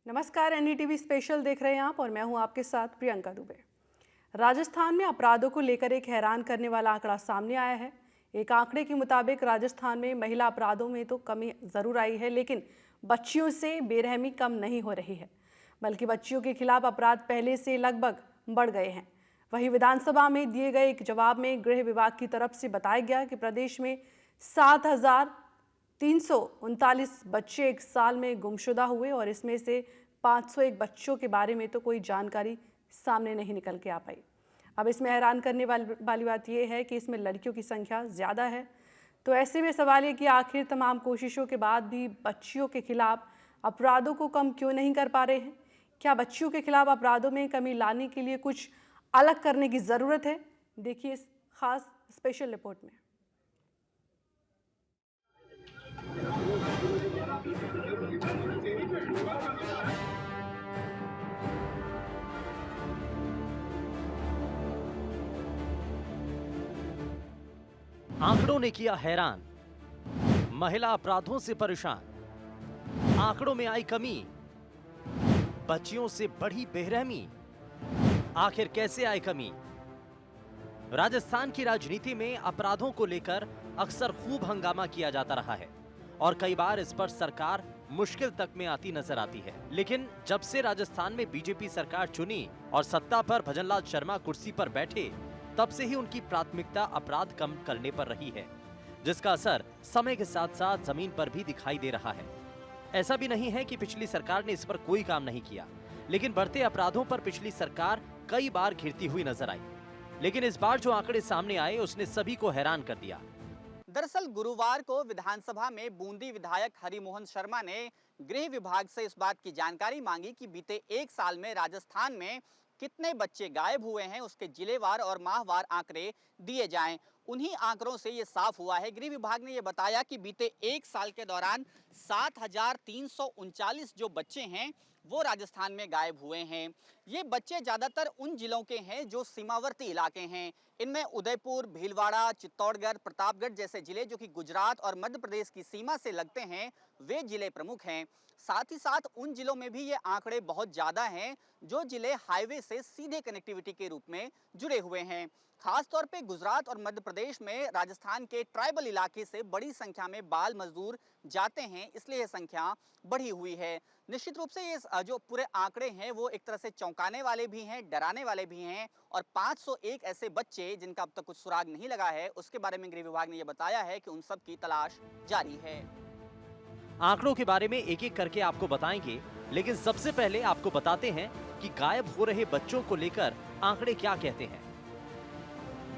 नमस्कार, NDTV special देख रहे हैं आप और मैं हूं आपके साथ प्रियंका दुबे। राजस्थान में अपराधों को लेकर एक हैरान करने वाला आंकड़ा सामने आया है। एक आंकड़े के मुताबिक राजस्थान में महिला अपराधों में तो कमी जरूर आई है, लेकिन बच्चियों से बेरहमी कम नहीं हो रही है, बल्कि बच्चियों के खिलाफ अपराध पहले से लगभग बढ़ गए हैं। वहीं विधानसभा में दिए गए एक जवाब में गृह विभाग की तरफ से बताया गया कि प्रदेश में 7,339 बच्चे एक साल में गुमशुदा हुए और इसमें से 501 बच्चों के बारे में तो कोई जानकारी सामने नहीं निकल के आ पाई। अब इसमें हैरान करने वाली बात यह है कि इसमें लड़कियों की संख्या ज़्यादा है। तो ऐसे में सवाल ये कि आखिर तमाम कोशिशों के बाद भी बच्चियों के खिलाफ अपराधों को कम क्यों नहीं कर पा रहे हैं? क्या बच्चियों के खिलाफ अपराधों में कमी लाने के लिए कुछ अलग करने की ज़रूरत है? देखिए इस खास स्पेशल रिपोर्ट में। आंकड़ों ने किया हैरान, महिला अपराधों से परेशान, आंकड़ों में आई कमी, बच्चियों से बढ़ी बेरहमी। आखिर कैसे आई कमी? राजस्थान की राजनीति में अपराधों को लेकर अक्सर खूब हंगामा किया जाता रहा है और कई बार इस पर सरकार मुश्किल तक में आती नजर आती है। लेकिन जब से राजस्थान में बीजेपी सरकार चुनी और सत्ता पर भजनलाल शर्मा कुर्सी पर बैठे, तब से ही उनकी प्राथमिकता अपराध कम करने पर रही है, जिसका असर समय के साथ साथ जमीन पर भी दिखाई दे रहा है। ऐसा भी नहीं है कि पिछली सरकार ने इस पर कोई काम नहीं किया, लेकिन बढ़ते अपराधों पर पिछली सरकार कई बार घिरती हुई नजर आई। लेकिन इस बार जो आंकड़े सामने आए उसने सभी को हैरान कर दिया। दरअसल गुरुवार को विधानसभा में बूंदी विधायक हरिमोहन शर्मा ने गृह विभाग से इस बात की जानकारी मांगी कि बीते एक साल में राजस्थान में कितने बच्चे गायब हुए हैं, उसके जिलेवार और माहवार आंकड़े दिए जाएं। उन्हीं आंकड़ों से ये साफ हुआ है। गृह विभाग ने ये बताया कि बीते एक साल के दौरान 7,339 जो बच्चे हैं वो राजस्थान में गायब हुए हैं। ये बच्चे ज़्यादातर उन जिलों के हैं जो सीमावर्ती इलाके हैं। इनमें उदयपुर, भीलवाड़ा, चित्तौड़गढ़, प्रतापगढ़ जैसे जिले जो कि गुजरात और मध्य प्रदेश की सीमा से लगते हैं, वे जिले प्रमुख हैं। साथ ही साथ उन जिलों में भी ये आंकड़े बहुत ज़्यादा हैं जो जिले हाईवे से सीधे कनेक्टिविटी के रूप में जुड़े हुए हैं। खास तौर पे गुजरात और मध्य प्रदेश में राजस्थान के ट्राइबल इलाके से बड़ी संख्या में बाल मजदूर जाते हैं, इसलिए ये संख्या बढ़ी हुई है। निश्चित रूप से ये जो पूरे आंकड़े हैं वो एक तरह से चौंकाने वाले भी हैं, डराने वाले भी हैं और 501 ऐसे बच्चे जिनका अब तक कुछ सुराग नहीं लगा है, उसके बारे में गृह विभाग ने यह बताया है कि उन सब की तलाश जारी है। आंकड़ों के बारे में एक एक करके आपको बताएंगे, लेकिन सबसे पहले आपको बताते हैं कि गायब हो रहे बच्चों को लेकर आंकड़े क्या कहते हैं।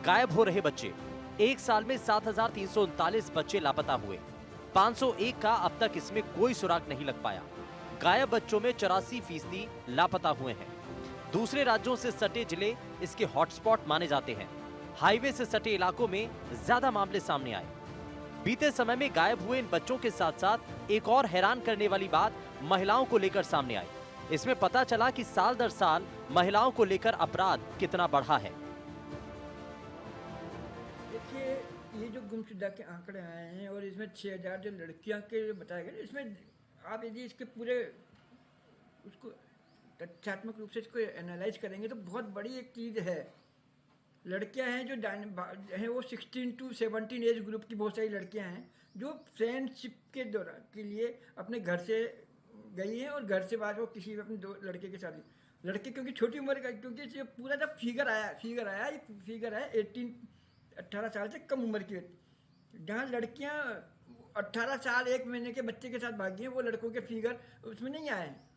गायब हो रहे बच्चे, एक साल में 7,339 बच्चे लापता हुए, 501 का अब तक इसमें कोई सुराग नहीं लग पाया। गायब बच्चों में 84% लापता हुए हैं। दूसरे राज्यों से सटे जिले इसके हॉटस्पॉट माने जाते हैं। हाईवे से सटे इलाकों में ज्यादा मामले सामने आए। बीते समय में गायब हुए इन बच्चों के साथ साथ एक और हैरान करने वाली बात महिलाओं को लेकर सामने आई। इसमें पता चला कि साल दर साल महिलाओं को लेकर अपराध कितना बढ़ा है। देखिए, ये जो गुमशुदा के आंकड़े आए हैं और इसमें 6,000 जो लड़कियां के बताए गए, इसमें आप यदि इसके पूरे उसको तथ्यात्मक रूप से इसको एनालाइज करेंगे तो बहुत बड़ी एक चीज़ है। लड़कियां हैं जो हैं वो 16 to 17 एज ग्रुप की बहुत सारी लड़कियां हैं जो फ्रेंडशिप के दौरान के लिए अपने घर से गई हैं और घर से बाद वो किसी अपने दो लड़के के साथ, लड़के क्योंकि छोटी उम्र का, क्योंकि ये पूरा जब फिगर आया 18 साल से कम उम्र की, जहाँ लड़कियाँ 18 साल 1 महीने के बच्चे के साथ भागी हैं, वो लड़कों के फिगर उसमें नहीं आए हैं।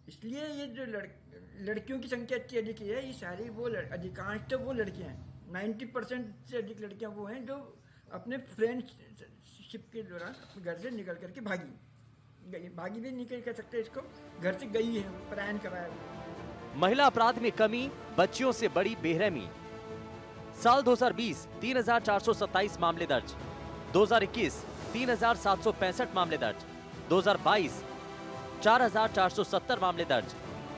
इसलिए ये जो लड़कियों की संख्या अच्छी अधिक है, ये सारी वो अधिकांश तो वो लड़कियां हैं, 90% से अधिक लड़कियां वो हैं जो अपने फ्रेंडशिप के दौरान अपने घर से निकल करके भागी भी नहीं कह सकते इसको, घर से गई है, पलायन कराया। महिला अपराध में कमी, बच्चियों से बड़ी बेरहमी। साल 2020 3,427 मामले दर्ज, 2021 3,765 मामले दर्ज, 2022 4,470 मामले दर्ज,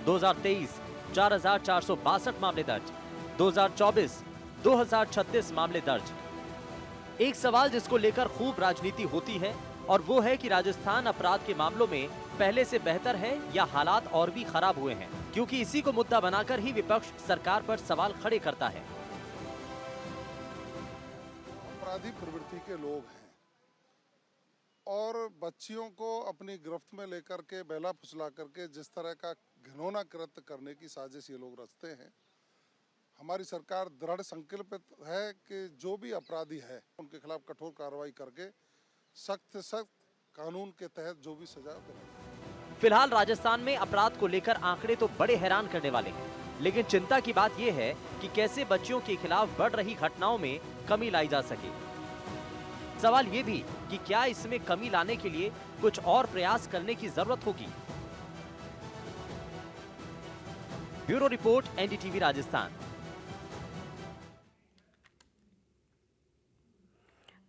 2023 4,462 मामले दर्ज, 2024 2,036 मामले दर्ज। एक सवाल जिसको लेकर खूब राजनीति होती है और वो है कि राजस्थान अपराध के मामलों में पहले से बेहतर है या हालात और भी खराब हुए हैं, क्योंकि इसी को मुद्दा बनाकर ही विपक्ष सरकार पर सवाल खड़े करता है। अपराधी प्रवृत्ति के लोग हैं और बच्चियों को अपनी गिरफ्त में लेकर के बहला फुसला करके जिस तरह का घिनौना कृत्य करने की साजिश ये लोग रचते हैं, हमारी सरकार दृढ़ संकल्पित है कि जो भी अपराधी है उनके खिलाफ कठोर कार्रवाई करके सख्त सख्त कानून के तहत जो भी सजा दिलाएगी। फिलहाल राजस्थान में अपराध को लेकर आंकड़े तो बड़े हैरान करने वाले हैं, लेकिन चिंता की बात यह है कि कैसे बच्चियों के खिलाफ बढ़ रही घटनाओं में कमी लाई जा सके। सवाल ये भी कि क्या इसमें कमी लाने के लिए कुछ और प्रयास करने की जरूरत होगी। Bureau report, NDTV Rajasthan.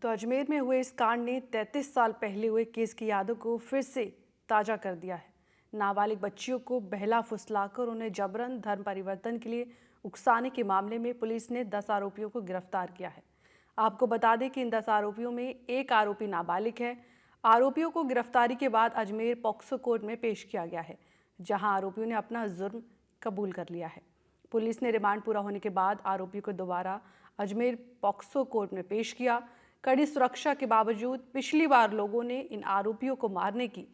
तो अजमेर में हुए इस कांड ने 33 साल पहले हुए केस की यादों को फिर से ताज़ा कर दिया है। नाबालिग बच्चियों को बहला फुसलाकर उन्हें जबरन धर्म परिवर्तन के लिए उकसाने के मामले में पुलिस ने 10 आरोपियों को गिरफ्तार किया है। आपको बता दें कि इन 10 आरोपियों में एक आरोपी नाबालिग है। आरोपियों को गिरफ्तारी के बाद अजमेर पॉक्सो कोर्ट में पेश किया गया है, जहां आरोपियों ने अपना जुर्म कबूल कर लिया है। पुलिस ने रिमांड पूरा होने के बाद आरोपियों को दोबारा अजमेर पॉक्सो कोर्ट में पेश किया। कड़ी सुरक्षा के बावजूद पिछली बार लोगों ने इन आरोपियों को मारने की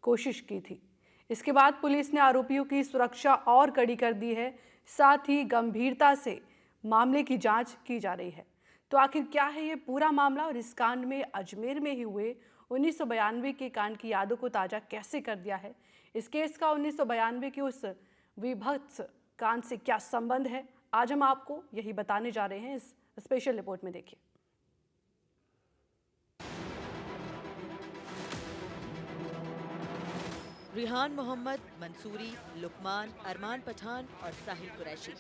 कोशिश की थी। इसके बाद पुलिस ने आरोपियों की सुरक्षा और कड़ी कर दी है। साथ ही गंभीरता से मामले की जांच की जा रही है। तो आखिर क्या है ये पूरा मामला और इस कांड में अजमेर में ही हुए 1992 के कांड की यादों को ताज़ा कैसे कर दिया है? इस केस का 1992 के उस विभत्स कांड से क्या संबंध है? आज हम आपको यही बताने जा रहे हैं इस स्पेशल रिपोर्ट में। देखिए, रिहान मोहम्मद, मंसूरी, लुकमान, अरमान पठान और साहिल कुरैशी,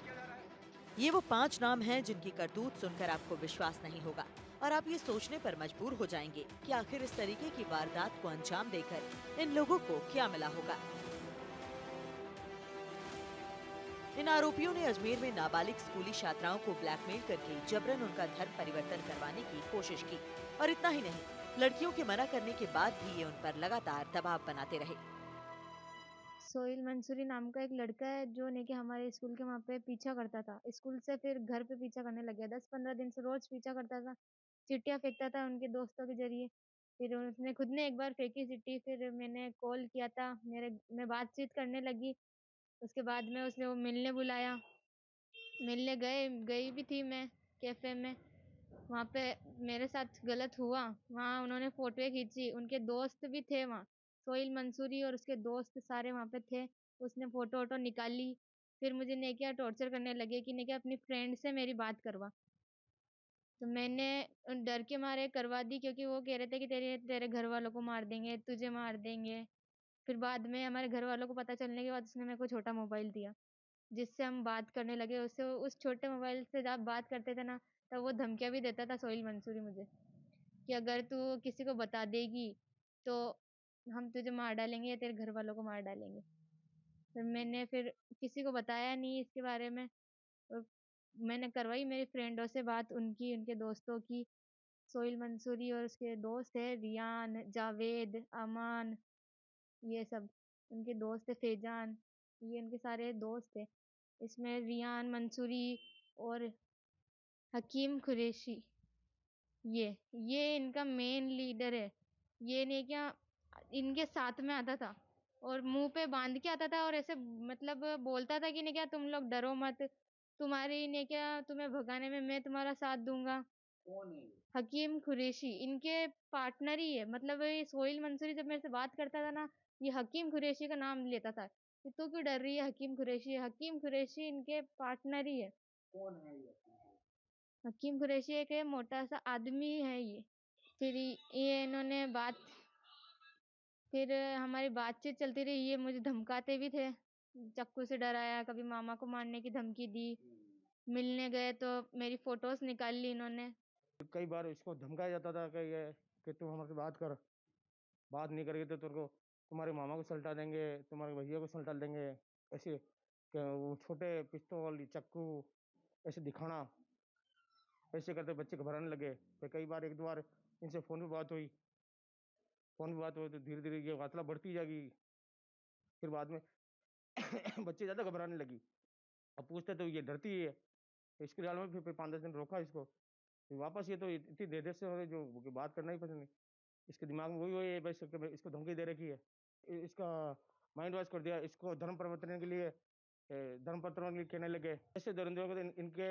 ये वो 5 नाम हैं जिनकी करतूत सुनकर आपको विश्वास नहीं होगा और आप ये सोचने पर मजबूर हो जाएंगे कि आखिर इस तरीके की वारदात को अंजाम देकर इन लोगों को क्या मिला होगा। इन आरोपियों ने अजमेर में नाबालिग स्कूली छात्राओं को ब्लैकमेल करके जबरन उनका धर्म परिवर्तन करवाने की कोशिश की और इतना ही नहीं, लड़कियों के मना करने के बाद भी ये उन पर लगातार दबाव बनाते रहे। सोहेल मंसूरी नाम का एक लड़का है जो ने कि हमारे स्कूल के वहाँ पे पीछा करता था। स्कूल से फिर घर पे पीछा करने लग गया। 10-15 दिन से रोज पीछा करता था। चिट्ठियाँ फेंकता था उनके दोस्तों के जरिए। फिर उसने खुद ने एक बार फेंकी चिट्ठी, फिर मैंने कॉल किया था, मैं बातचीत करने लगी। उसके बाद में उसने वो मिलने बुलाया। मिलने गई भी थी मैं कैफ़े में। वहाँ पे मेरे साथ गलत हुआ। वहाँ उन्होंने फ़ोटोएँ खींची, उनके दोस्त भी थे वहाँ। सोहेल मंसूरी और उसके दोस्त सारे वहाँ पे थे। उसने फ़ोटो-वोटो निकाली। फिर मुझे ने क्या टॉर्चर करने लगे कि ने क्या अपनी फ्रेंड से मेरी बात करवा। तो मैंने डर के मारे करवा दी, क्योंकि वो कह रहे थे कि तेरे घर वालों को मार देंगे, तुझे मार देंगे। फिर बाद में हमारे घर वालों को पता चलने के बाद उसने मेरे को छोटा मोबाइल दिया, जिससे हम बात करने लगे। उससे उस छोटे मोबाइल से जब बात करते थे ना, तब वो धमकियाँ भी देता था सोहेल मंसूरी मुझे, कि अगर तू किसी को बता देगी तो हम तुझे मार डालेंगे या तेरे घर वालों को मार डालेंगे। फिर किसी को बताया नहीं इसके बारे में। और मैंने करवाई मेरी फ्रेंडों से बात, उनके दोस्तों की। सोहेल मंसूरी और उसके दोस्त है रियान, जावेद, अमान, ये सब उनके दोस्त है, फैजान, ये उनके सारे दोस्त है। इसमें रियान मंसूरी और हकीम कुरैशी, ये इनका मेन लीडर है। ये नहीं क्या इनके साथ में आता था और मुंह पे बांध के आता था और ऐसे मतलब बोलता था कि नहीं क्या तुम लोग डरो मत, तुम्हारी ने क्या तुम्हें भगाने में मैं तुम्हारा साथ दूंगा। हकीम कुरैशी इनके पार्टनर ही है। मतलब ये सोहेल मंसूरी जब मेरे से बात करता था ना, ये हकीम कुरैशी का नाम लेता था कि तू क्यों डर रही है, हकीम कुरैशी इनके पार्टनर ही है। हकीम कुरैशी एक है, मोटा सा आदमी है ये। फिर ये इन्होंने फिर हमारी बातचीत चलती रही। ये मुझे धमकाते भी थे, चाकू से डराया, कभी मामा को मारने की धमकी दी। मिलने गए तो मेरी फोटोज निकाल ली इन्होंने। कई बार इसको धमकाया जाता था कि ये कि तू हमसे बात कर, बात नहीं करेगी तो तेरे को तुम्हारे मामा को सल्टा देंगे, तुम्हारे भैया को सल्टा देंगे। ऐसे कि वो छोटे पिस्तौल चाकू ऐसे दिखाना, ऐसे करते बच्चे घबराने लगे। फिर कई बार 1-2 बार इनसे फ़ोन पे बात हुई फ़ोन पे बात हो तो धीरे-धीरे ये वार्तालाप बढ़ती जाएगी। फिर बाद में बच्चे ज़्यादा घबराने लगी। अब पूछते तो ये डरती है। स्कूल जाने में फिर 5-10 दिन रोका इसको। फिर वापस ये तो इतनी देर-देर से हो रही जो कि बात करना ही पसंद नहीं। इसके दिमाग में वही-वही है बस कि इसको धमकी दे रखी है। इसका माइंड वॉश कर दिया। इसको धर्म परिवर्तन के लिए धर्म परिवर्तन के लिए कहने लगे। ऐसे धुरंधरों को इनके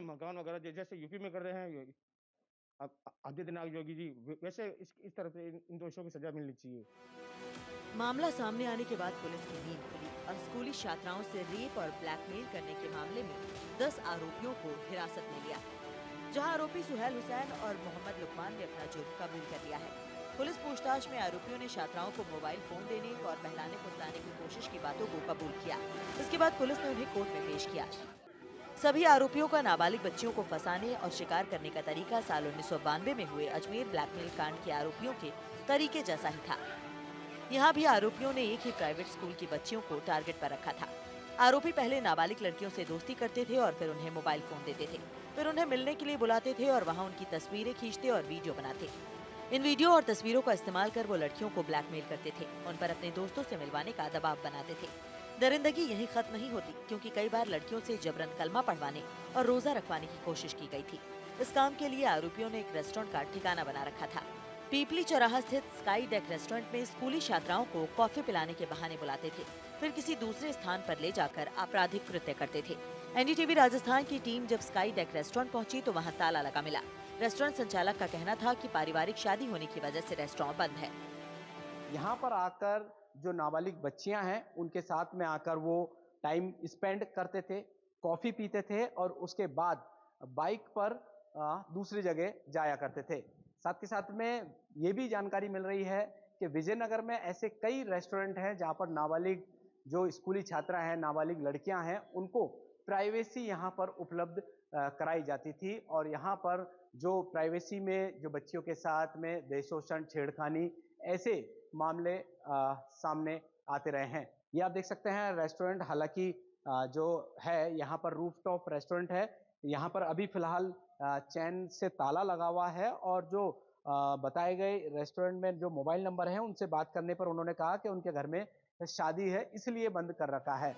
मकान वगैरह जैसे यूपी में कर रहे हैं अब आदित्यनाथ योगी जी वैसे इस तरह से इन दोषियों की सजा मिलनी चाहिए। मामला सामने आने के बाद पुलिस की नींद खुली और स्कूली छात्राओं से रेप और ब्लैकमेल करने के मामले में 10 आरोपियों को हिरासत में लिया, जहां आरोपी सुहेल हुसैन और मोहम्मद लुकमान ने अपना जुर्म कबूल कर लिया है। पुलिस पूछताछ में आरोपियों ने छात्राओं को मोबाइल फोन देने और बहलाने फुसलाने की कोशिश की बातों को कबूल किया। इसके बाद पुलिस ने उन्हें कोर्ट में पेश किया। सभी आरोपियों का नाबालिग बच्चियों को फंसाने और शिकार करने का तरीका साल 1992 में हुए अजमेर ब्लैकमेल कांड के आरोपियों के तरीके जैसा ही था। यहाँ भी आरोपियों ने एक ही प्राइवेट स्कूल की बच्चियों को टारगेट पर रखा था। आरोपी पहले नाबालिग लड़कियों से दोस्ती करते थे और फिर उन्हें मोबाइल फोन देते थे, फिर उन्हें मिलने के लिए बुलाते थे और वहाँ उनकी तस्वीरें खींचते और वीडियो बनाते। इन वीडियो और तस्वीरों का इस्तेमाल कर वो लड़कियों को ब्लैकमेल करते थे, उन पर अपने दोस्तों से मिलवाने का दबाव बनाते थे। दरिंदगी यहीं खत्म नहीं होती, क्योंकि कई बार लड़कियों से जबरन कलमा पढ़वाने और रोजा रखवाने की कोशिश की गई थी। इस काम के लिए आरोपियों ने एक रेस्टोरेंट का ठिकाना बना रखा था। पीपली चौराहा स्थित स्काई डेक रेस्टोरेंट में स्कूली छात्राओं को कॉफी पिलाने के बहाने बुलाते थे, फिर किसी दूसरे स्थान पर ले जाकर आपराधिक कृत्य करते थे। एनडीटीवी राजस्थान की टीम जब स्काई डेक रेस्टोरेंट पहुंची तो वहां ताला लगा मिला। रेस्टोरेंट संचालक का कहना था कि पारिवारिक शादी होने की वजह से रेस्टोरेंट बंद है। यहाँ पर आकर जो नाबालिग बच्चियां हैं उनके साथ में आकर वो टाइम स्पेंड करते थे, कॉफ़ी पीते थे और उसके बाद बाइक पर दूसरी जगह जाया करते थे। साथ के साथ में ये भी जानकारी मिल रही है कि विजयनगर में ऐसे कई रेस्टोरेंट हैं जहाँ पर नाबालिग जो स्कूली छात्रा हैं, नाबालिग लड़कियां हैं, उनको प्राइवेसी यहाँ पर उपलब्ध कराई जाती थी और यहाँ पर जो प्राइवेसी में जो बच्चियों के साथ में देशोषण, छेड़खानी ऐसे मामले सामने आते रहे हैं। ये आप देख सकते हैं रेस्टोरेंट, हालांकि जो है यहाँ पर रूफटॉप रेस्टोरेंट है। यहाँ पर अभी फिलहाल चैन से ताला लगा हुआ है और जो बताए गए रेस्टोरेंट में जो मोबाइल नंबर है उनसे बात करने पर उन्होंने कहा कि उनके घर में शादी है, इसलिए बंद कर रखा है।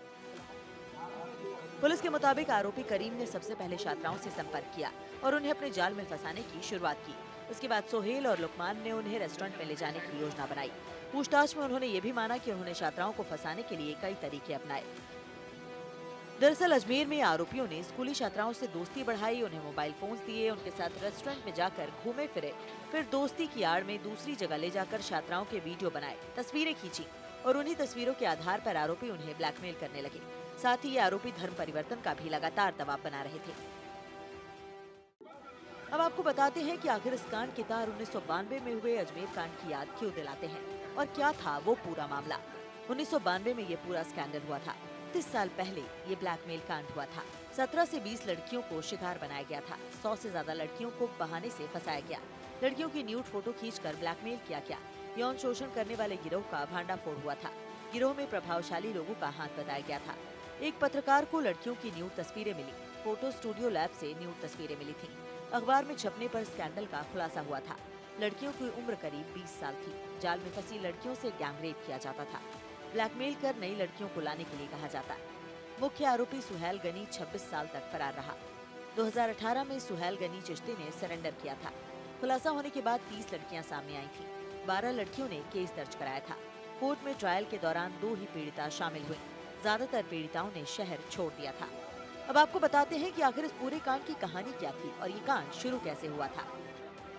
पुलिस के मुताबिक आरोपी करीम ने सबसे पहले छात्राओं से संपर्क किया और उन्हें अपने जाल में फंसाने की शुरुआत की। इसके बाद सोहेल और लुकमान ने उन्हें रेस्टोरेंट में ले जाने की योजना बनाई। पूछताछ में उन्होंने ये भी माना कि उन्होंने छात्राओं को फंसाने के लिए कई तरीके अपनाए। दरअसल अजमेर में आरोपियों ने स्कूली छात्राओं से दोस्ती बढ़ाई, उन्हें मोबाइल फोन्स दिए, उनके साथ रेस्टोरेंट में जाकर घूमे फिरे, फिर दोस्ती की आड़ में दूसरी जगह ले जाकर छात्राओं के वीडियो बनाए, तस्वीरें खींची और उन्हीं तस्वीरों के आधार पर आरोपी उन्हें ब्लैकमेल करने लगे। साथ ही ये आरोपी धर्म परिवर्तन का भी लगातार दबाव बना रहे थे। अब आपको बताते हैं कि आखिर इस कांड के तार 1992 में हुए अजमेर कांड की याद क्यों दिलाते हैं और क्या था वो पूरा मामला। 1992 में ये पूरा स्कैंडल हुआ था। 30 साल पहले ये ब्लैकमेल कांड हुआ था। 17 से 20 लड़कियों को शिकार बनाया गया था। 100 से ज्यादा लड़कियों को बहाने से फंसाया गया। लड़कियों की न्यूड फोटो खींचकर ब्लैकमेल किया गया। यौन शोषण करने वाले गिरोह का भांडाफोड़ हुआ था। गिरोह में प्रभावशाली लोगों का हाथ बताया गया था। एक पत्रकार को लड़कियों की न्यूड तस्वीरें मिली। फोटो स्टूडियो लैब से न्यूड तस्वीरें मिली थी। अखबार में छपने पर स्कैंडल का खुलासा हुआ था। लड़कियों की उम्र करीब 20 साल थी। जाल में फंसी लड़कियों से गैंगरेप किया जाता था। ब्लैकमेल कर नई लड़कियों को लाने के लिए कहा जाता। मुख्य आरोपी सुहेल गनी 26 साल तक फरार रहा। 2018 में सुहेल गनी चिश्ती ने सरेंडर किया था। खुलासा होने के बाद 30 लड़कियां सामने आई थी। 12 लड़कियों ने केस दर्ज कराया था। कोर्ट में ट्रायल के दौरान 2 ही पीड़िता शामिल हुई। ज्यादातर पीड़िताओं ने शहर छोड़ दिया था। अब आपको बताते हैं कि आखिर इस पूरे कांड की कहानी क्या थी और ये कांड शुरू कैसे हुआ था।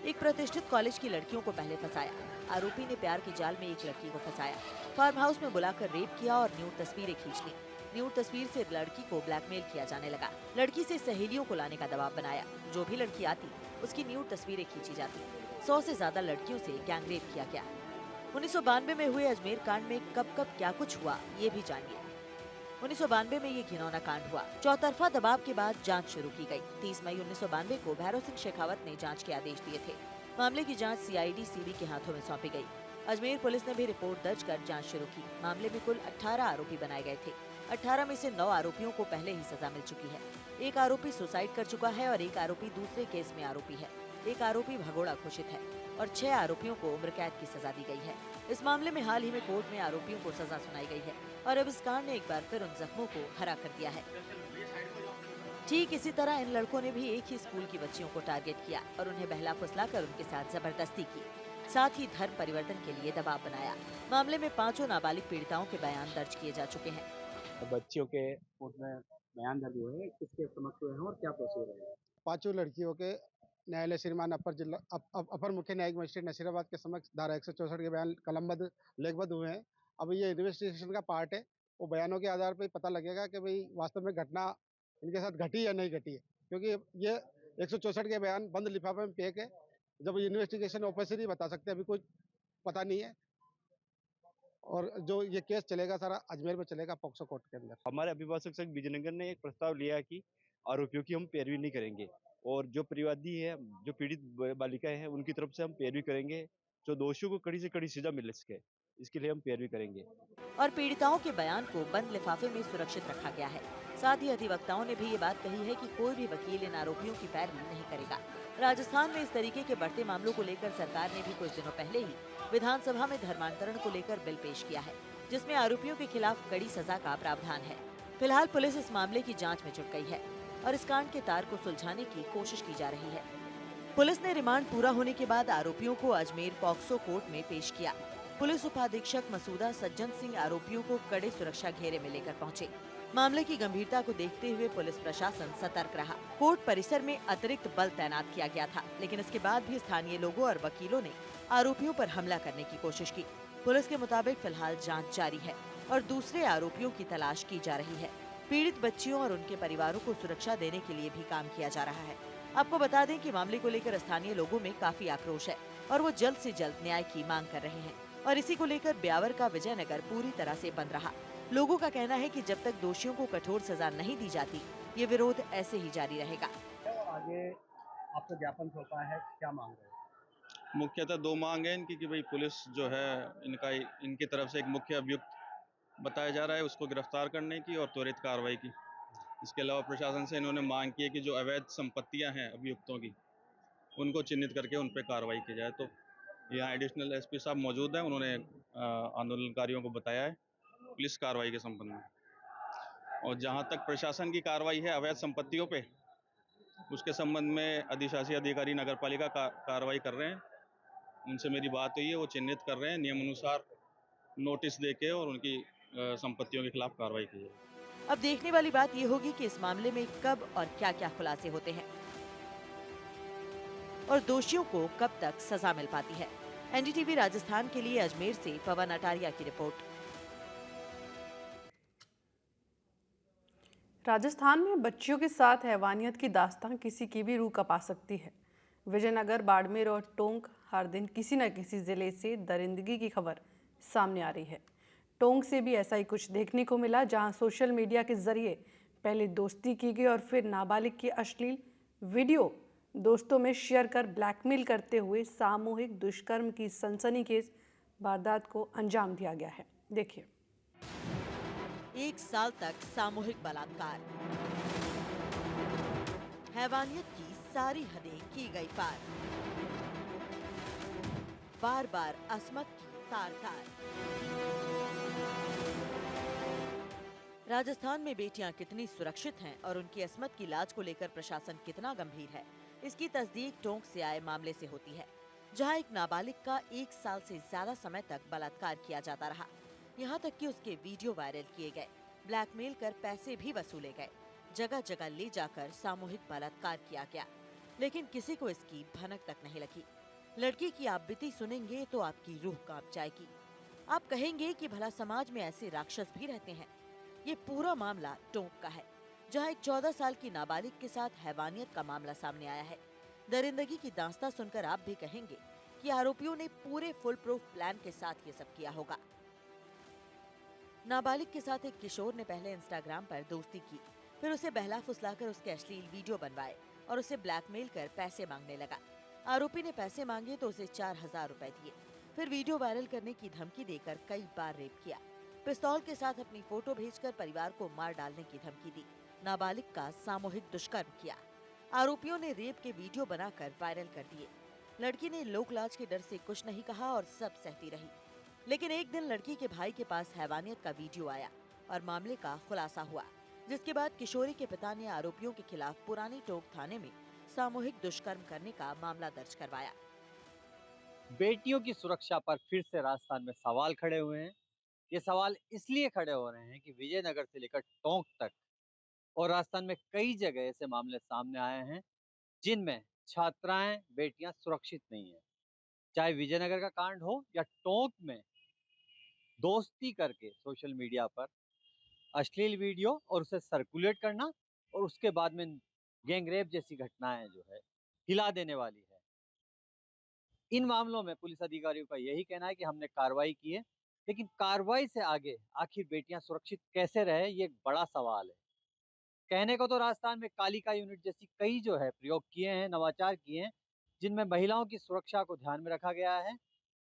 एक प्रतिष्ठित कॉलेज की लड़कियों को पहले फंसाया। आरोपी ने प्यार के जाल में एक लड़की को फंसाया, फार्म हाउस में बुलाकर रेप किया और न्यूड तस्वीरें खींच ली। न्यूड तस्वीर से लड़की को ब्लैकमेल किया जाने लगा। लड़की से सहेलियों को लाने का दबाव बनाया। जो भी लड़की आती उसकी न्यूड तस्वीरें खींची जाती। 100 से ज्यादा लड़कियों से गैंगरेप किया गया। 1992 में हुए अजमेर कांड में कब कब क्या कुछ हुआ ये भी जानिए। 1992 में ये घिनौना कांड हुआ। चौतरफा दबाव के बाद जांच शुरू की गई। 30 मई 1992 को भैरव सिंह शेखावत ने जांच के आदेश दिए थे। मामले की जांच सीआईडी सीबी के हाथों में सौंपी गई। अजमेर पुलिस ने भी रिपोर्ट दर्ज कर जांच शुरू की। मामले में कुल 18 आरोपी बनाए गए थे। 18 में से 9 आरोपियों को पहले ही सजा मिल चुकी है। एक आरोपी सुसाइड कर चुका है और एक आरोपी दूसरे केस में आरोपी है। एक आरोपी भगोड़ा घोषित है और 6 आरोपियों को उम्र कैद की सजा दी गई है। इस मामले में हाल ही में कोर्ट में आरोपियों को सजा सुनाई गई है और अब इस कांड ने एक बार फिर उन जख्मों को हरा कर दिया है। ठीक इसी तरह इन लड़कों ने भी एक ही स्कूल की बच्चियों को टारगेट किया और उन्हें बहला फुसला कर उनके साथ जबरदस्ती की, साथ ही धर्म परिवर्तन के लिए दबाव बनाया। मामले में 5 नाबालिग पीड़िताओं के बयान दर्ज किए जा चुके हैं। बच्चियों के कोर्ट में बयान दर्ज हुए हैं, किसके समक्ष हुए हैं और क्या प्रोसीजर है? पांचों लड़कियों के न्यायालय श्रीमान अपर मुख्य न्यायिक मजिस्ट्रेट नसीराबाद के समक्ष धारा 164 के बयान कलमबद्ध लेखबद्ध हुए हैं। अब ये इन्वेस्टिगेशन का पार्ट है, वो बयानों के आधार पर पता लगेगा कि भाई वास्तव में घटना इनके साथ घटी या नहीं घटी है, क्योंकि ये 164 के बयान बंद लिफाफे में पैक है। जब इन्वेस्टिगेशन ऑफिसर ही बता सकते हैं, अभी कुछ पता नहीं है। और जो ये केस चलेगा सारा अजमेर में चलेगा, पॉक्सो कोर्ट के अंदर। हमारे अभिभाषक संघ विजयनगर ने एक प्रस्ताव लिया है कि आरोपियों की हम पैरवी नहीं करेंगे और जो परिवादी है, जो पीड़ित बालिकाएं हैं, उनकी तरफ से हम पैरवी करेंगे, जो दोषियों को कड़ी से कड़ी सजा मिल सके, इसके लिए हम पैरवी करेंगे। और पीड़िताओं के बयान को बंद लिफाफे में सुरक्षित रखा गया है। साथ ही अधिवक्ताओं ने भी ये बात कही है कि कोई भी वकील इन आरोपियों की पैरवी नहीं करेगा। राजस्थान में इस तरीके के बढ़ते मामलों को लेकर सरकार ने भी कुछ दिनों पहले ही विधानसभा में धर्मांतरण को लेकर बिल पेश किया है, जिसमें आरोपियों के खिलाफ कड़ी सजा का प्रावधान है। फिलहाल पुलिस इस मामले की जांच में जुट गई है और इस कांड के तार को सुलझाने की कोशिश की जा रही है। पुलिस ने रिमांड पूरा होने के बाद आरोपियों को अजमेर पॉक्सो कोर्ट में पेश किया। पुलिस उपाधीक्षक मसूदा सज्जन सिंह आरोपियों को कड़े सुरक्षा घेरे में लेकर पहुंचे। मामले की गंभीरता को देखते हुए पुलिस प्रशासन सतर्क रहा। कोर्ट परिसर में अतिरिक्त बल तैनात किया गया था, लेकिन इसके बाद भी स्थानीय लोगों और वकीलों ने आरोपियों पर हमला करने की कोशिश की। पुलिस के मुताबिक फिलहाल जांच जारी है और दूसरे आरोपियों की तलाश की जा रही है। पीड़ित बच्चियों और उनके परिवारों को सुरक्षा देने के लिए भी काम किया जा रहा है। आपको बता दें कि मामले को लेकर स्थानीय लोगों में काफी आक्रोश है और वो जल्द से जल्द न्याय की मांग कर रहे हैं और इसी को लेकर ब्यावर का विजयनगर पूरी तरह से बंद रहा। लोगों का कहना है कि जब तक दोषियों को कठोर सजा नहीं दी जाती, ये विरोध ऐसे ही जारी रहेगा। आगे आपका ज्ञापन सौंपा है, क्या मांग रहे हैं? मुख्यतः 2 मांग है इनकी कि भाई पुलिस जो है इनकी तरफ से एक मुख्य अभियुक्त बताया जा रहा है, उसको गिरफ्तार करने की और त्वरित कार्रवाई की। इसके अलावा प्रशासन से इन्होंने मांग की है कि जो अवैध संपत्तियां हैं अभियुक्तों की, उनको चिन्हित करके उन पर कार्रवाई की जाए। तो यहाँ एडिशनल एसपी साहब मौजूद हैं, उन्होंने आंदोलनकारियों को बताया है पुलिस कार्रवाई के संबंध में। और जहाँ तक प्रशासन की कार्रवाई है अवैध संपत्तियों पे, उसके संबंध में अधिशासी अधिकारी नगर पालिका कार्रवाई कर रहे हैं। उनसे मेरी बात हुई है, वो चिन्हित कर रहे हैं, नियम अनुसार नोटिस देके और उनकी संपत्तियों के खिलाफ कार्रवाई की जाए। अब देखने वाली बात ये होगी कि इस मामले में कब और क्या-क्या खुलासे होते हैं और दोषियों को कब तक सजा मिल पाती है। एनडीटीवी राजस्थान के लिए अजमेर से पवन अटारिया की रिपोर्ट। राजस्थान में बच्चियों के साथ हैवानियत की दास्तान किसी की भी रूह कपा सकती है। विजयनगर, बाड़मेर और टोंक हर दिन किसी न किसी जिले से दरिंदगी की खबर सामने आ रही है। टोंक से भी ऐसा ही कुछ देखने को मिला, जहां सोशल मीडिया के जरिए पहले दोस्ती की गई और फिर नाबालिग की अश्लील वीडियो दोस्तों में शेयर कर ब्लैकमेल करते हुए सामूहिक दुष्कर्म की सनसनीखेज वारदात को अंजाम दिया गया है। देखिए। 1 साल तक सामूहिक बलात्कार, हैवानियत की सारी हदें की गई पार, बार बार असमत की तार-तार। राजस्थान में बेटियां कितनी सुरक्षित हैं और उनकी असमत की लाज को लेकर प्रशासन कितना गंभीर है, इसकी तस्दीक टोंक से आए मामले से होती है, जहां एक नाबालिग का 1 साल से ज्यादा समय तक बलात्कार किया जाता रहा। यहाँ तक कि उसके वीडियो वायरल किए गए, ब्लैकमेल कर पैसे भी वसूले गए, जगह जगह ले जाकर सामूहिक बलात्कार किया गया, लेकिन किसी को इसकी भनक तक नहीं लगी। लड़की की आप बीती सुनेंगे तो आपकी रूह कांप जाएगी। आप कहेंगे कि भला समाज में ऐसे राक्षस भी रहते हैं। ये पूरा मामला टोंक का है, जहां एक 14 साल की नाबालिग के साथ हैवानियत का मामला सामने आया है। दरिंदगी की दास्तां सुनकर आप भी कहेंगे कि आरोपियों ने पूरे फुल प्रूफ प्लान के साथ ये सब किया होगा। नाबालिग के साथ एक किशोर ने पहले इंस्टाग्राम पर दोस्ती की, फिर उसे बहला फुसलाकर उसके अश्लील वीडियो बनवाए और उसे ब्लैकमेल कर पैसे मांगने लगा। आरोपी ने पैसे मांगे तो उसे 4000 रुपए दिए, फिर वीडियो वायरल करने की धमकी देकर कई बार रेप किया। पिस्तौल के साथ अपनी फोटो भेजकर परिवार को मार डालने की धमकी दी। नाबालिग का सामूहिक दुष्कर्म किया। आरोपियों ने रेप के वीडियो बनाकर वायरल कर दिए। लड़की ने लोक लाज के डर से कुछ नहीं कहा और सब सहती रही। लेकिन एक दिन लड़की के भाई के पास हैवानियत का वीडियो आया और मामले का खुलासा हुआ, जिसके बाद किशोरी के पिता ने आरोपियों के खिलाफ पुरानी टोक थाने में सामूहिक दुष्कर्म करने का मामला दर्ज करवाया। बेटियों की सुरक्षा पर फिर से राजस्थान में सवाल खड़े हुए हैं। ये सवाल इसलिए खड़े हो रहे हैं कि विजयनगर से लेकर टोंक तक और राजस्थान में कई जगह ऐसे मामले सामने आए हैं जिनमें छात्राएं, बेटियां सुरक्षित नहीं है। चाहे विजयनगर का कांड हो या टोंक में दोस्ती करके सोशल मीडिया पर अश्लील वीडियो और उसे सर्कुलेट करना और उसके बाद में गैंग रेप जैसी घटनाएं जो है हिला देने वाली है। इन मामलों में पुलिस अधिकारियों का यही कहना है कि हमने कार्रवाई की है, लेकिन कार्रवाई से आगे आखिर बेटियां सुरक्षित कैसे रहे, ये एक बड़ा सवाल है। कहने को तो राजस्थान में कालिका यूनिट जैसी कई जो है प्रयोग किए हैं, नवाचार किए हैं, जिनमें महिलाओं की सुरक्षा को ध्यान में रखा गया है,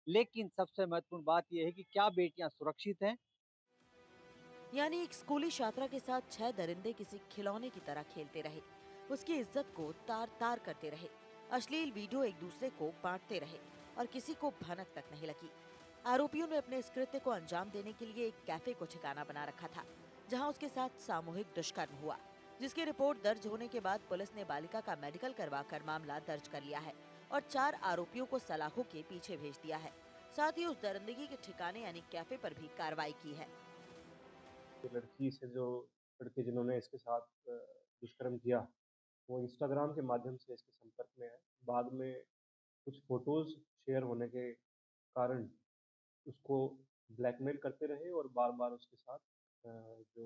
लेकिन सबसे महत्वपूर्ण बात यह है कि क्या बेटियां सुरक्षित हैं। यानी एक स्कूली छात्रा के साथ 6 दरिंदे किसी खिलौने की तरह खेलते रहे, उसकी इज्जत को तार तार करते रहे, अश्लील वीडियो एक दूसरे को बांटते रहे और किसी को भनक तक नहीं लगी। आरोपियों ने अपने इस कृत्य को अंजाम देने के लिए एक कैफे को ठिकाना बना रखा था, जहां उसके साथ सामूहिक दुष्कर्म हुआ, जिसकी रिपोर्ट दर्ज होने के बाद पुलिस ने बालिका का मेडिकल करवाकर मामला दर्ज कर लिया है और 4 आरोपियों को सलाखों के पीछे भेज दिया है। साथ ही उस दरिंदगी के ठिकाने यानी कैफे पर भी कार्रवाई की है। लड़की से जो लड़के जिन्होंने इसके साथ दुष्कर्म किया, वो इंस्टाग्राम के माध्यम से इसके संपर्क में आए। बाद में कुछ फोटोज शेयर होने के कारण उसको ब्लैकमेल करते रहे और बार बार उसके साथ जो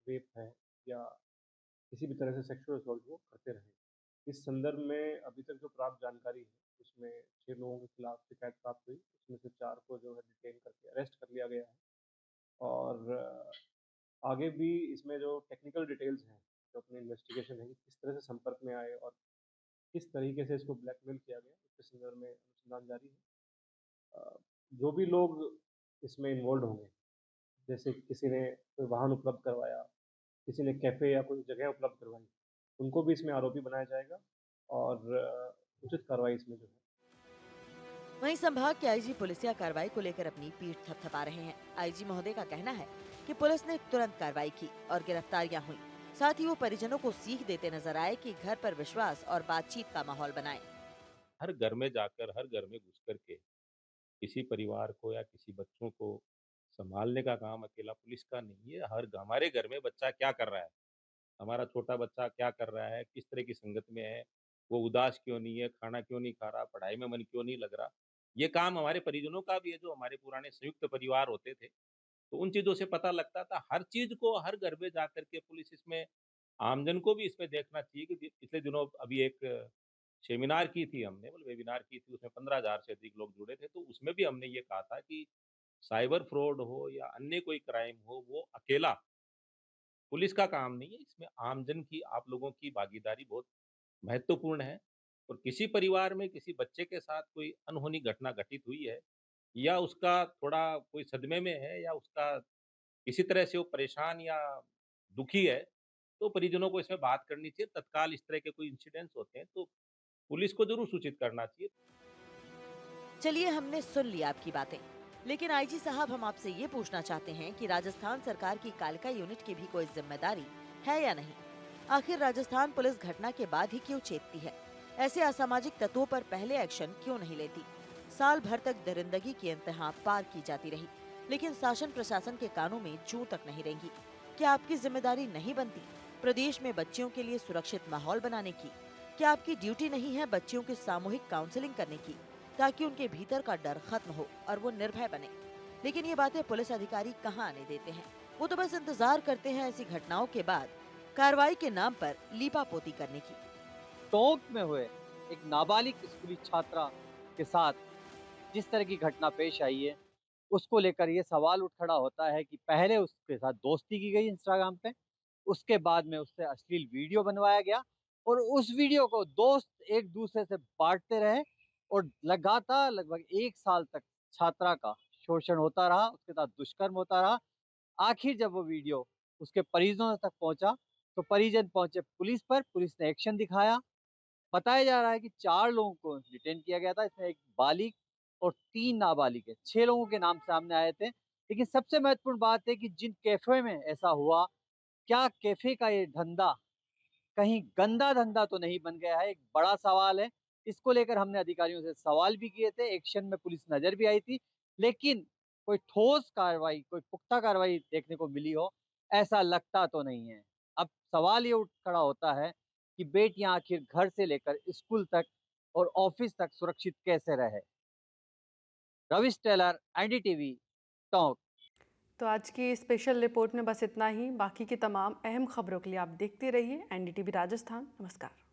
रेप है या किसी भी तरह से सेक्सुअल असॉल्ट वो करते रहे। इस संदर्भ में अभी तक जो प्राप्त जानकारी है उसमें 6 लोगों के खिलाफ शिकायत प्राप्त हुई, उसमें से 4 को जो है डिटेन करके अरेस्ट कर लिया गया है और आगे भी इसमें जो टेक्निकल डिटेल्स हैं, जो अपनी इन्वेस्टिगेशन है कि किस तरह से संपर्क में आए और किस तरीके से इसको ब्लैकमेल किया गया, उसके संदर्भ में अनुसंधान जारी है। जो भी लोग इसमें इन्वॉल्व होंगे, जैसे किसी ने कोई वाहन उपलब्ध करवाया, किसी ने कैफ़े या कोई जगह उपलब्ध करवाई, उनको भी इसमें आरोपी बनाया जाएगा और उचित कार्रवाई इसमें जो है। वहीं संभाग के आईजी पुलिसिया कार्रवाई को लेकर अपनी पीठ थपथपा रहे हैं। आईजी महोदय का कहना है कि पुलिस ने तुरंत कार्रवाई की और गिरफ्तारियां हुई। साथ ही वो परिजनों को सीख देते नजर आए कि घर पर विश्वास और बातचीत का माहौल बनाएं। हर घर में जाकर, हर घर में घुस करके किसी परिवार को या किसी बच्चों को संभालने का काम अकेला पुलिस का नहीं है। हमारे घर में बच्चा क्या कर रहा है, हमारा छोटा बच्चा क्या कर रहा है, किस तरह की संगत में है, वो उदास क्यों नहीं है, खाना क्यों नहीं खा रहा, पढ़ाई में मन क्यों नहीं लग रहा। ये काम हमारे परिजनों का भी है, जो हमारे पुराने संयुक्त परिवार होते थे, तो उन चीज़ों से पता लगता था। हर चीज़ को हर घर में जा करके पुलिस इसमें आमजन को भी इसमें देखना चाहिए कि पिछले दिनों अभी एक सेमिनार की थी हमने, मतलब वेबिनार की थी, उसमें 15,000 से अधिक लोग जुड़े थे, तो उसमें भी हमने ये कहा था कि साइबर फ्रॉड हो या अन्य कोई क्राइम हो, वो अकेला पुलिस का काम नहीं है, इसमें आमजन की, आप लोगों की भागीदारी बहुत महत्वपूर्ण है। और किसी परिवार में किसी बच्चे के साथ कोई अनहोनी घटना घटित हुई है या उसका थोड़ा कोई सदमे में है या उसका किसी तरह से वो परेशान या दुखी है, तो परिजनों को इसमें बात करनी चाहिए। तत्काल इस तरह के कोई इंसिडेंट्स होते हैं तो पुलिस को ज़रूर सूचित करना चाहिए। चलिए, हमने सुन ली आपकी बातें, लेकिन आईजी साहब, हम आपसे ये पूछना चाहते हैं कि राजस्थान सरकार की कालिका यूनिट की भी कोई जिम्मेदारी है या नहीं? आखिर राजस्थान पुलिस घटना के बाद ही क्यों चेतती है? ऐसे असामाजिक तत्वों पर पहले एक्शन क्यों नहीं लेती? साल भर तक दरिंदगी की इंतहा पार की जाती रही, लेकिन शासन प्रशासन के कानों में जूं तक नहीं रेंगी। क्या आपकी जिम्मेदारी नहीं बनती प्रदेश में बच्चियों के लिए सुरक्षित माहौल बनाने की? क्या आपकी ड्यूटी नहीं है बच्चियों की सामूहिक काउंसलिंग करने की, ताकि उनके भीतर का डर खत्म हो और वो निर्भय बने? लेकिन ये बातें पुलिस अधिकारी कहाँ आने देते हैं। वो तो बस इंतजार करते हैं ऐसी घटनाओं के बाद कार्रवाई के नाम पर लीपापोती करने की। टोंक में हुए एक नाबालिग स्कूली छात्रा के साथ जिस तरह की घटना पेश आई है, उसको लेकर ये सवाल उठ खड़ा होता है कि पहले उसके साथ दोस्ती की गई इंस्टाग्राम पे, उसके बाद में उससे अश्लील वीडियो बनवाया गया और उस वीडियो को दोस्त एक दूसरे से बांटते रहे और लगातार लगभग 1 साल तक छात्रा का शोषण होता रहा, उसके साथ दुष्कर्म होता रहा। आखिर जब वो वीडियो उसके परिजनों तक पहुंचा तो परिजन पहुंचे पुलिस पर, पुलिस ने एक्शन दिखाया। बताया जा रहा है कि 4 लोगों को डिटेन किया गया था, इसमें एक बालिग और 3 नाबालिग है। 6 लोगों के नाम सामने आए थे। लेकिन सबसे महत्वपूर्ण बात है कि जिन कैफे में ऐसा हुआ, क्या कैफे का ये धंधा कहीं गंदा धंधा तो नहीं बन गया है, एक बड़ा सवाल है। इसको लेकर हमने अधिकारियों से सवाल भी किए थे, एक्शन में पुलिस नजर भी आई थी, लेकिन कोई ठोस कार्रवाई, कोई पुख्ता कार्रवाई देखने को मिली हो, ऐसा लगता तो नहीं है। अब सवाल ये उठ खड़ा होता है कि बेटियां आखिर घर से लेकर स्कूल तक और ऑफिस तक सुरक्षित कैसे रहे। रविश टेलर, एनडीटीवी, टोंक। तो आज की स्पेशल रिपोर्ट में बस इतना ही। बाकी की तमाम अहम खबरों के लिए आप देखते रहिए एनडीटीवी राजस्थान। नमस्कार।